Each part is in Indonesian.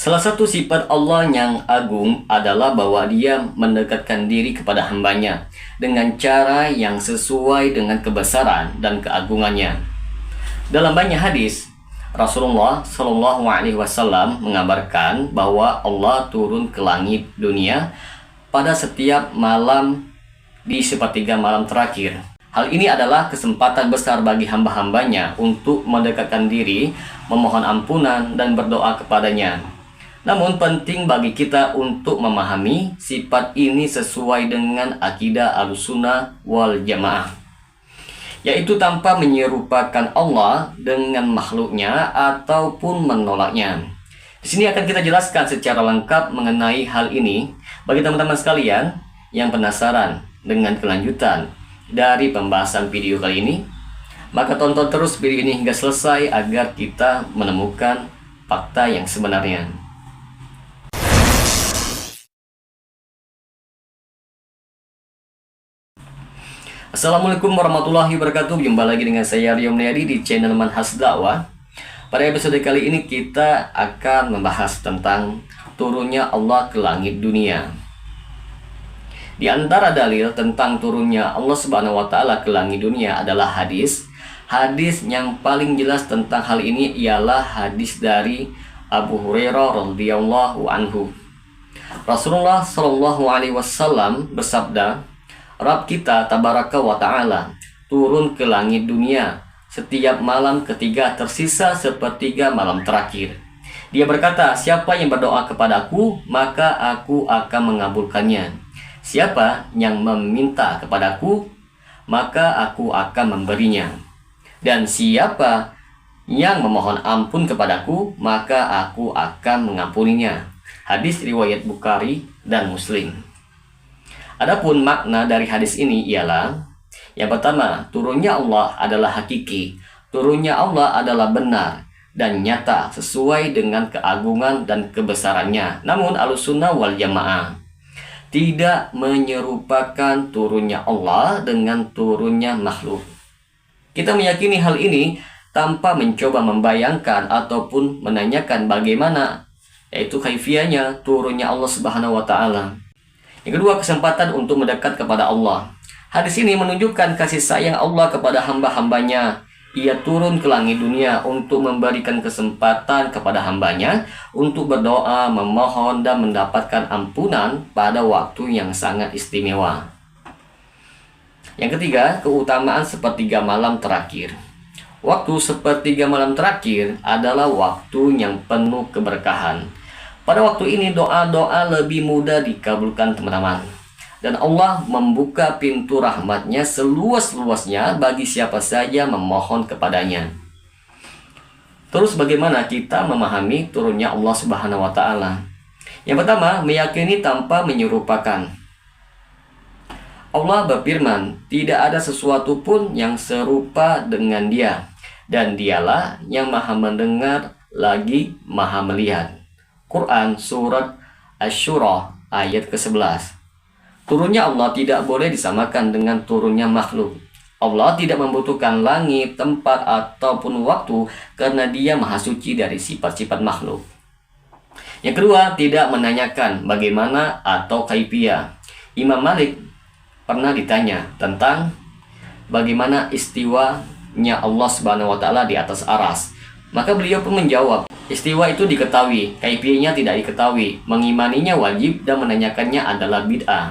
Salah satu sifat Allah yang agung adalah bahwa Dia mendekatkan diri kepada hambanya dengan cara yang sesuai dengan kebesaran dan keagungannya. Dalam banyak hadis, Rasulullah Shallallahu Alaihi Wasallam mengabarkan bahwa Allah turun ke langit dunia pada setiap malam di sepertiga malam terakhir. Hal ini adalah kesempatan besar bagi hamba-hambanya untuk mendekatkan diri, memohon ampunan, dan berdoa kepadanya. Namun penting bagi kita untuk memahami sifat ini sesuai dengan akidah Ahlussunnah wal Jamaah, yaitu tanpa menyerupakan Allah dengan makhluknya ataupun menolaknya. Di sini akan kita jelaskan secara lengkap mengenai hal ini bagi teman-teman sekalian yang penasaran dengan kelanjutan dari pembahasan video kali ini. Maka tonton terus video ini hingga selesai agar kita menemukan fakta yang sebenarnya. Assalamualaikum warahmatullahi wabarakatuh. Jumpa lagi dengan saya Rio Mulyadi di channel Manhaj Dakwah. Pada episode kali ini kita akan membahas tentang turunnya Allah ke langit dunia. Di antara dalil tentang turunnya Allah Subhanahu wa taala ke langit dunia adalah hadis. Hadis yang paling jelas tentang hal ini ialah hadis dari Abu Hurairah radhiyallahu anhu. Rasulullah Shallallahu alaihi wasallam bersabda, Rabb kita tabaraka wa ta'ala turun ke langit dunia setiap malam ketika tersisa sepertiga malam terakhir. Dia berkata, siapa yang berdoa kepadaku, maka aku akan mengabulkannya. Siapa yang meminta kepadaku, maka aku akan memberinya. Dan siapa yang memohon ampun kepadaku, maka aku akan mengampuninya. Hadis riwayat Bukhari dan Muslim. Adapun makna dari hadis ini ialah, yang pertama, turunnya Allah adalah hakiki. Turunnya Allah adalah benar dan nyata sesuai dengan keagungan dan kebesarannya. Namun Ahlussunnah wal Jamaah tidak menyerupakan turunnya Allah dengan turunnya makhluk. Kita meyakini hal ini tanpa mencoba membayangkan ataupun menanyakan bagaimana, yaitu kaifiahnya turunnya Allah Subhanahu wa taala. Yang kedua, kesempatan untuk mendekat kepada Allah. Hadis ini menunjukkan kasih sayang Allah kepada hamba-hambanya. Ia turun ke langit dunia untuk memberikan kesempatan kepada hambanya untuk berdoa, memohon, dan mendapatkan ampunan pada waktu yang sangat istimewa. Yang ketiga, keutamaan sepertiga malam terakhir. Waktu sepertiga malam terakhir adalah waktu yang penuh keberkahan. Pada waktu ini doa-doa lebih mudah dikabulkan teman-teman. Dan Allah membuka pintu rahmatnya seluas-luasnya bagi siapa saja memohon kepadanya. Terus bagaimana kita memahami turunnya Allah Subhanahu wa taala? Yang pertama, meyakini tanpa menyerupakan. Allah berfirman, tidak ada sesuatu pun yang serupa dengan Dia, dan Dialah yang Maha mendengar lagi Maha melihat. Quran Surat Asy-Syura ayat ke-11. Turunnya Allah tidak boleh disamakan dengan turunnya makhluk. Allah tidak membutuhkan langit, tempat, ataupun waktu karena Dia maha suci dari sifat-sifat makhluk. Yang kedua, tidak menanyakan bagaimana atau kaifiah. Imam Malik pernah ditanya tentang bagaimana istiwanya Allah Subhanahu wa taala di atas aras. Maka beliau pun menjawab, istiwa itu diketahui, kaifiahnya tidak diketahui. Mengimaninya wajib dan menanyakannya adalah bid'ah.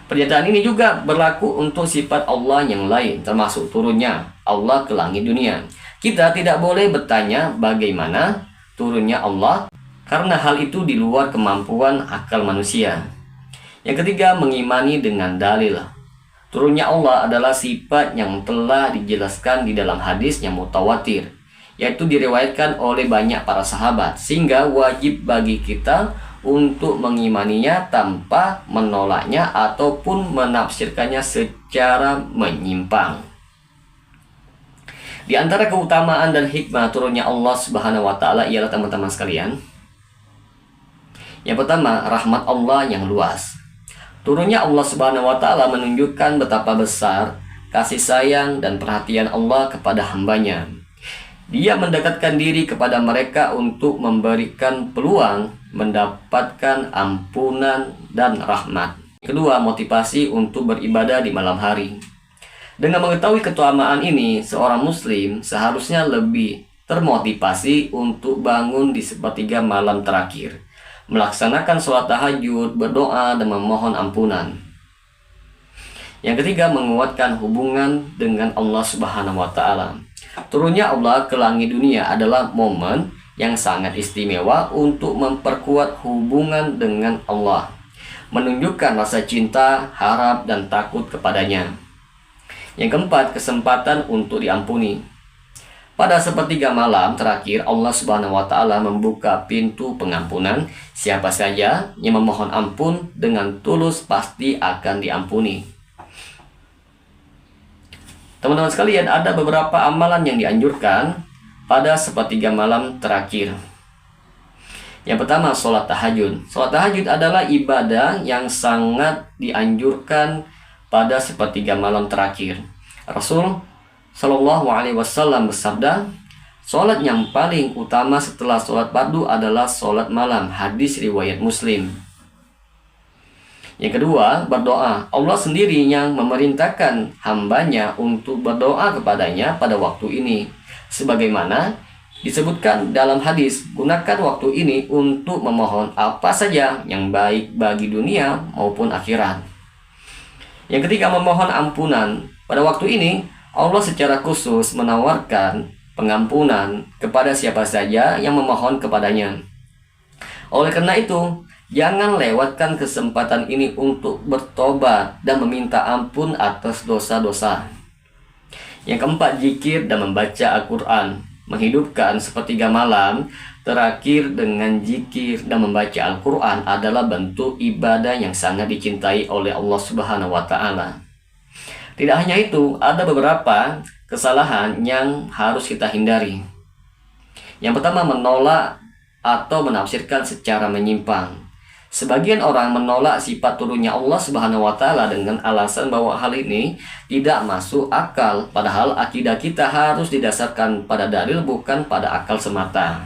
Pernyataan ini juga berlaku untuk sifat Allah yang lain, termasuk turunnya Allah ke langit dunia. Kita tidak boleh bertanya bagaimana turunnya Allah, karena hal itu di luar kemampuan akal manusia. Yang ketiga, mengimani dengan dalil. Turunnya Allah adalah sifat yang telah dijelaskan di dalam hadis yang mutawatir, yaitu diriwayatkan oleh banyak para sahabat, sehingga wajib bagi kita untuk mengimaninya tanpa menolaknya ataupun menafsirkannya secara menyimpang. Di antara keutamaan dan hikmah turunnya Allah Subhanahu wa taala ialah teman-teman sekalian. Yang pertama, rahmat Allah yang luas. Turunnya Allah Subhanahu wa taala menunjukkan betapa besar kasih sayang dan perhatian Allah kepada hambanya. Dia mendekatkan diri kepada mereka untuk memberikan peluang mendapatkan ampunan dan rahmat. Kedua, motivasi untuk beribadah di malam hari. Dengan mengetahui keutamaan ini, seorang muslim seharusnya lebih termotivasi untuk bangun di sepertiga malam terakhir, melaksanakan sholat tahajud, berdoa, dan memohon ampunan. Yang ketiga, menguatkan hubungan dengan Allah Subhanahu wa Ta'ala. Turunnya Allah ke langit dunia adalah momen yang sangat istimewa untuk memperkuat hubungan dengan Allah, menunjukkan rasa cinta, harap, dan takut kepadanya. Yang keempat, kesempatan untuk diampuni. Pada sepertiga malam terakhir, Allah Subhanahu wa Ta'ala membuka pintu pengampunan. Siapa saja yang memohon ampun dengan tulus pasti akan diampuni. Teman-teman sekalian, ada beberapa amalan yang dianjurkan pada sepertiga malam terakhir. Yang pertama, sholat tahajud. Sholat tahajud adalah ibadah yang sangat dianjurkan pada sepertiga malam terakhir. Rasul Shallallahu Alaihi Wasallam bersabda, sholat yang paling utama setelah sholat fardu adalah sholat malam. Hadis riwayat Muslim. Yang kedua, berdoa. Allah sendiri yang memerintahkan hambanya untuk berdoa kepadanya pada waktu ini. Sebagaimana disebutkan dalam hadis, gunakan waktu ini untuk memohon apa saja yang baik bagi dunia maupun akhirat. Yang ketiga, memohon ampunan. Pada waktu ini, Allah secara khusus menawarkan pengampunan kepada siapa saja yang memohon kepadanya. Oleh karena itu, jangan lewatkan kesempatan ini untuk bertobat dan meminta ampun atas dosa-dosa. Yang keempat, zikir dan membaca Al-Quran. Menghidupkan sepertiga malam terakhir dengan zikir dan membaca Al-Quran adalah bentuk ibadah yang sangat dicintai oleh Allah Subhanahu wa Ta'ala. Tidak hanya itu, ada beberapa kesalahan yang harus kita hindari. Yang pertama, menolak atau menafsirkan secara menyimpang. Sebagian orang menolak sifat turunnya Allah Subhanahu wa Ta'ala dengan alasan bahwa hal ini tidak masuk akal, padahal akidah kita harus didasarkan pada dalil, bukan pada akal semata.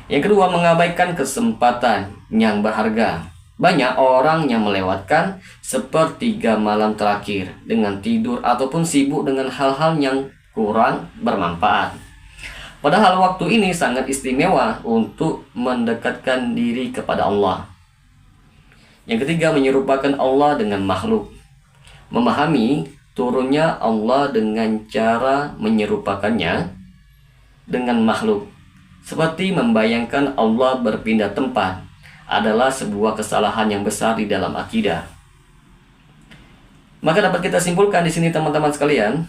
Yang kedua, mengabaikan kesempatan yang berharga. Banyak orang yang melewatkan sepertiga malam terakhir dengan tidur ataupun sibuk dengan hal-hal yang kurang bermanfaat. Padahal waktu ini sangat istimewa untuk mendekatkan diri kepada Allah. Yang ketiga, menyerupakan Allah dengan makhluk. Memahami turunnya Allah dengan cara menyerupakannya dengan makhluk, seperti membayangkan Allah berpindah tempat, adalah sebuah kesalahan yang besar di dalam akidah. Maka dapat kita simpulkan di sini teman-teman sekalian,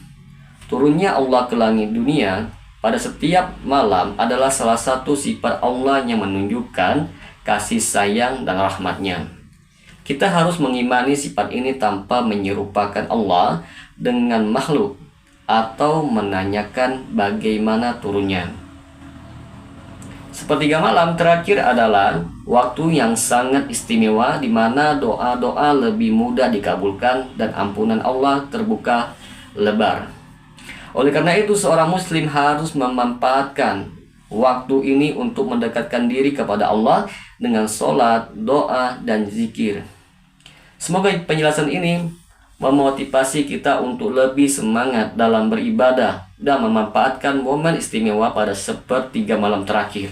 turunnya Allah ke langit dunia pada setiap malam adalah salah satu sifat Allah yang menunjukkan kasih sayang dan rahmatnya. Kita harus mengimani sifat ini tanpa menyerupakan Allah dengan makhluk atau menanyakan bagaimana turunnya. Sepertiga malam terakhir adalah waktu yang sangat istimewa di mana doa-doa lebih mudah dikabulkan dan ampunan Allah terbuka lebar. Oleh karena itu, seorang muslim harus memanfaatkan waktu ini untuk mendekatkan diri kepada Allah dengan sholat, doa, dan zikir. Semoga penjelasan ini memotivasi kita untuk lebih semangat dalam beribadah dan memanfaatkan momen istimewa pada sepertiga malam terakhir.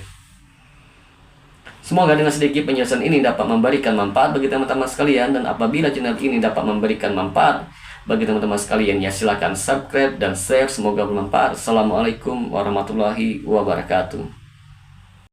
Semoga dengan sedikit penjelasan ini dapat memberikan manfaat bagi teman-teman sekalian, dan apabila channel ini dapat memberikan manfaat bagi teman-teman sekalian, ya silakan subscribe dan share. Semoga bermanfaat. Assalamualaikum warahmatullahi wabarakatuh.